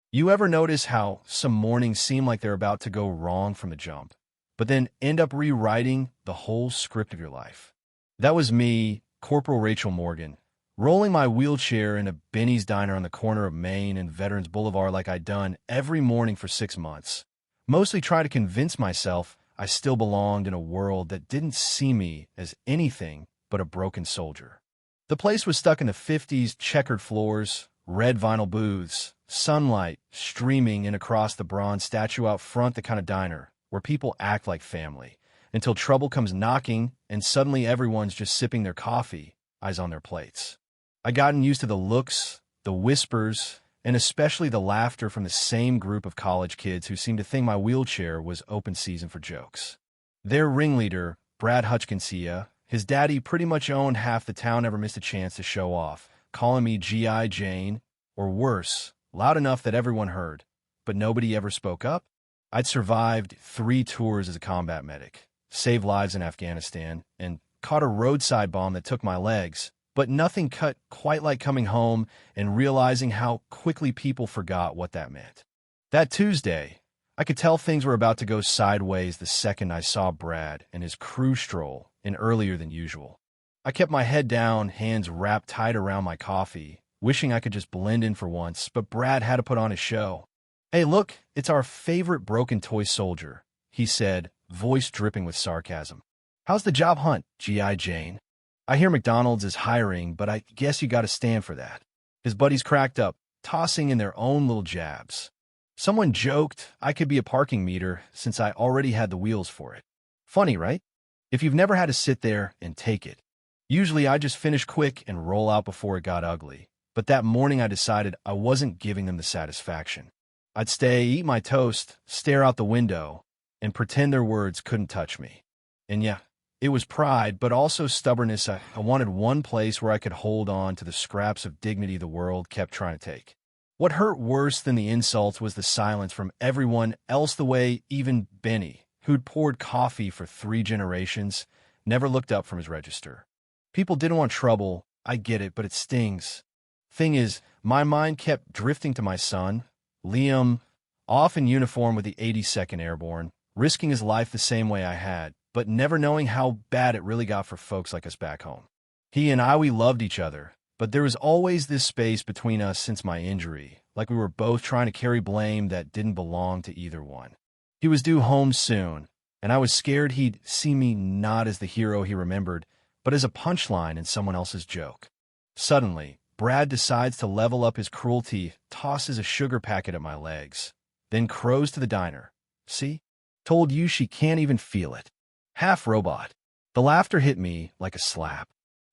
You ever notice how some mornings seem like they're about to go wrong from the jump, but then end up rewriting the whole script of your life? That was me, Corporal Rachel Morgan, rolling my wheelchair in a Benny's diner on the corner of Main and Veterans Boulevard like I'd done every morning for 6 months, mostly trying to convince myself I still belonged in a world that didn't see me as anything but a broken soldier. The place was stuck in the 50s, checkered floors, red vinyl booths, sunlight streaming in across the bronze statue out front, the kind of diner where people act like family until trouble comes knocking and suddenly everyone's just sipping their coffee, eyes on their plates. I'd gotten used to the looks, the whispers, and especially the laughter from the same group of college kids who seemed to think my wheelchair was open season for jokes. Their ringleader, Brad Hutchinson, his daddy pretty much owned half the town, never missed a chance to show off, calling me G.I. Jane, or worse, loud enough that everyone heard, but nobody ever spoke up. I'd survived 3 tours as a combat medic, saved lives in Afghanistan, and caught a roadside bomb that took my legs, but nothing cut quite like coming home and realizing how quickly people forgot what that meant. That Tuesday, I could tell things were about to go sideways the second I saw Brad and his crew stroll in earlier than usual. I kept my head down, hands wrapped tight around my coffee, wishing I could just blend in for once, but Brad had to put on his show. "Hey, look, it's our favorite broken toy soldier," he said, voice dripping with sarcasm. "How's the job hunt, G.I. Jane? I hear McDonald's is hiring, but I guess you gotta stand for that." His buddies cracked up, tossing in their own little jabs. Someone joked I could be a parking meter since I already had the wheels for it. Funny, right? If you've never had to sit there and take it. Usually I just finish quick and roll out before it got ugly, but that morning I decided I wasn't giving them the satisfaction. I'd stay, eat my toast, stare out the window, and pretend their words couldn't touch me. And yeah, it was pride, but also stubbornness. I wanted one place where I could hold on to the scraps of dignity the world kept trying to take. What hurt worse than the insults was the silence from everyone else, the way even Benny, who'd poured coffee for 3 generations, never looked up from his register. People didn't want trouble, I get it, but it stings. Thing is, my mind kept drifting to my son, Liam, off in uniform with the 82nd Airborne, risking his life the same way I had, but never knowing how bad it really got for folks like us back home. He and I, we loved each other, but there was always this space between us since my injury, like we were both trying to carry blame that didn't belong to either one. He was due home soon, and I was scared he'd see me not as the hero he remembered, but as a punchline in someone else's joke. Suddenly, Brad decides to level up his cruelty, tosses a sugar packet at my legs, then crows to the diner. "See? Told you she can't even feel it. Half robot." The laughter hit me like a slap.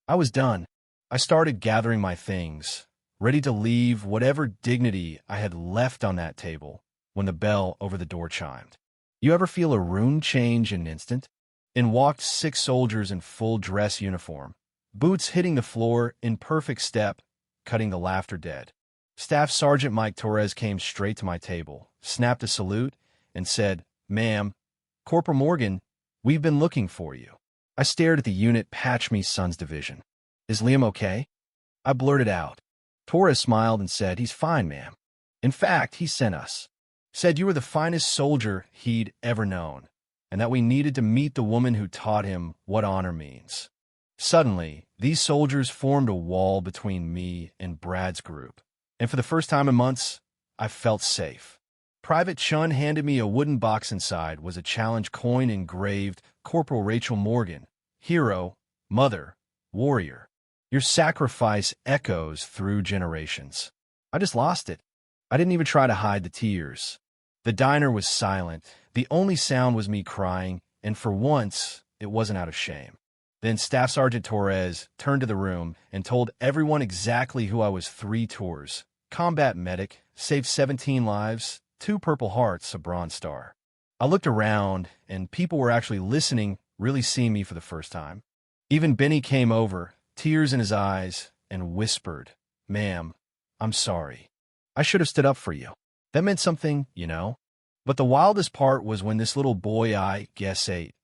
I was done. I started gathering my things, ready to leave whatever dignity I had left on that table when the bell over the door chimed. You ever feel a rune change in an instant? In walked 6 soldiers in full dress uniform, boots hitting the floor in perfect step, cutting the laughter dead. Staff Sergeant Mike Torres came straight to my table, snapped a salute, and said, "Ma'am, Corporal Morgan, we've been looking for you." I stared at the unit, "Patch me, son's division. Is Liam okay?" I blurted out. Torres smiled and said, "He's fine, ma'am. In fact, he sent us. Said you were the finest soldier he'd ever known, and that we needed to meet the woman who taught him what honor means." Suddenly, these soldiers formed a wall between me and Brad's group, and for the first time in months, I felt safe. Private Chun handed me a wooden box. Inside was a challenge coin engraved Corporal Rachel Morgan, hero, mother, warrior. Your sacrifice echoes through generations. I just lost it. I didn't even try to hide the tears. The diner was silent. The only sound was me crying, and for once, it wasn't out of shame. Then Staff Sergeant Torres turned to the room and told everyone exactly who I was. 3 tours. Combat medic, saved 17 lives, 2 Purple Hearts, a Bronze Star. I looked around, and people were actually listening, really seeing me for the first time. Even Benny came over, tears in his eyes, and whispered, "Ma'am, I'm sorry. I should have stood up for you. That meant something, you know." But the wildest part was when this little boy, I guess 8,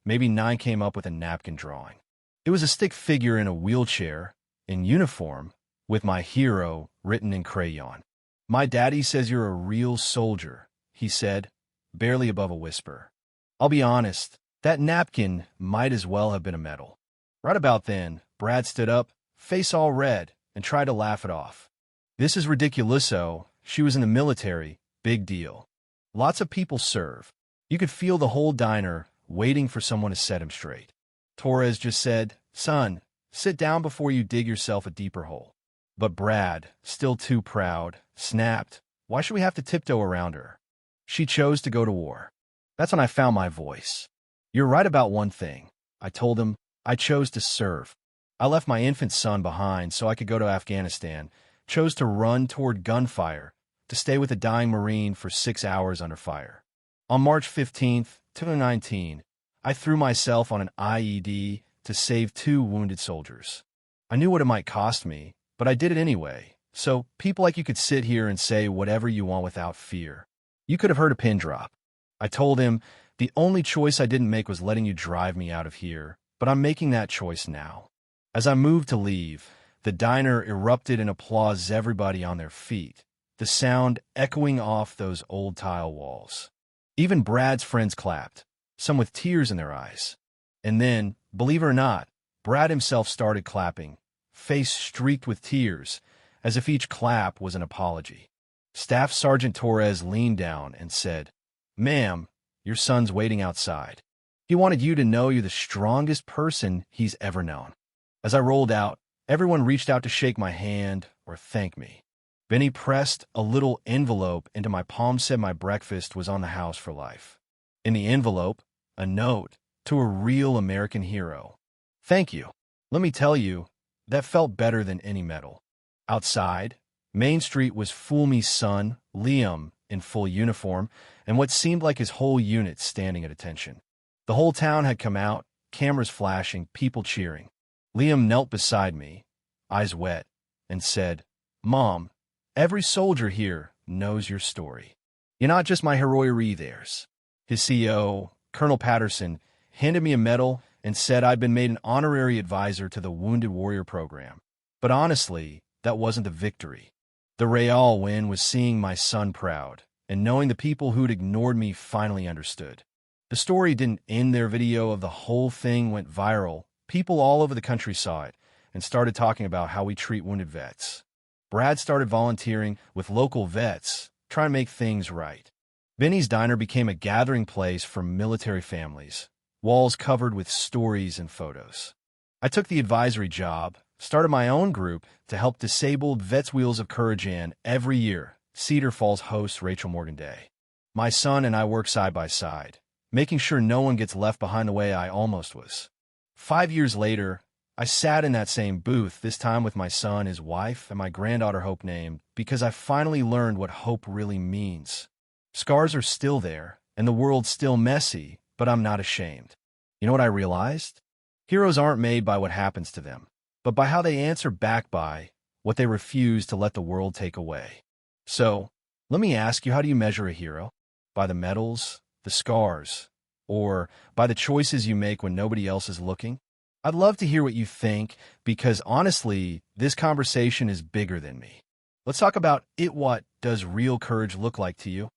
maybe 9, came up with a napkin drawing. It was a stick figure in a wheelchair, in uniform, with my hero written in crayon. "My daddy says you're a real soldier," he said, barely above a whisper. I'll be honest, that napkin might as well have been a medal. Right about then, Brad stood up, face all red, and tried to laugh it off. "This is ridiculouso. She was in the military. Big deal. Lots of people serve." You could feel the whole diner waiting for someone to set him straight. Torres just said, "Son, sit down before you dig yourself a deeper hole." But Brad, still too proud, snapped, "Why should we have to tiptoe around her? She chose to go to war." That's when I found my voice. "You're right about one thing," I told him. "I chose to serve. I left my infant son behind so I could go to Afghanistan, chose to run toward gunfire, to stay with a dying Marine for 6 hours under fire. On March 15th, 2019, I threw myself on an IED to save 2 wounded soldiers. I knew what it might cost me, but I did it anyway. So people like you could sit here and say whatever you want without fear. You could have heard a pin drop." I told him, "The only choice I didn't make was letting you drive me out of here, but I'm making that choice now." As I moved to leave, the diner erupted in applause, everybody on their feet, the sound echoing off those old tile walls. Even Brad's friends clapped, some with tears in their eyes. And then, believe it or not, Brad himself started clapping, face streaked with tears, as if each clap was an apology. Staff Sergeant Torres leaned down and said, "Ma'am, your son's waiting outside. He wanted you to know you're the strongest person he's ever known." As I rolled out, everyone reached out to shake my hand or thank me. Benny pressed a little envelope into my palm, said my breakfast was on the house for life. In the envelope, a note to a real American hero. "Thank you. Let me tell you, that felt better than any medal." Outside, Main Street was Fool Me's son, Liam, in full uniform, and what seemed like his whole unit standing at attention. The whole town had come out, cameras flashing, people cheering. Liam knelt beside me, eyes wet, and said, "Mom, every soldier here knows your story. You're not just my heroic, theirs." His CEO, Colonel Patterson, handed me a medal and said I'd been made an honorary advisor to the Wounded Warrior program. But honestly, that wasn't the victory. The real win was seeing my son proud and knowing the people who'd ignored me finally understood. The story didn't end there. Video of the whole thing went viral. People all over the country saw it and started talking about how we treat wounded vets. Brad started volunteering with local vets, trying to make things right. Benny's Diner became a gathering place for military families, walls covered with stories and photos. I took the advisory job, started my own group to help disabled vets. Wheels of Courage, and every year, Cedar Falls hosts Rachel Morgan Day. My son and I work side by side, making sure no one gets left behind the way I almost was. 5 years later, I sat in that same booth, this time with my son, his wife, and my granddaughter Hope named, because I finally learned what hope really means. Scars are still there, and the world's still messy, but I'm not ashamed. You know what I realized? Heroes aren't made by what happens to them, but by how they answer back by what they refuse to let the world take away. So, let me ask you, how do you measure a hero? By the medals, the scars, or by the choices you make when nobody else is looking? I'd love to hear what you think, because honestly, this conversation is bigger than me. Let's talk about it. What does real courage look like to you?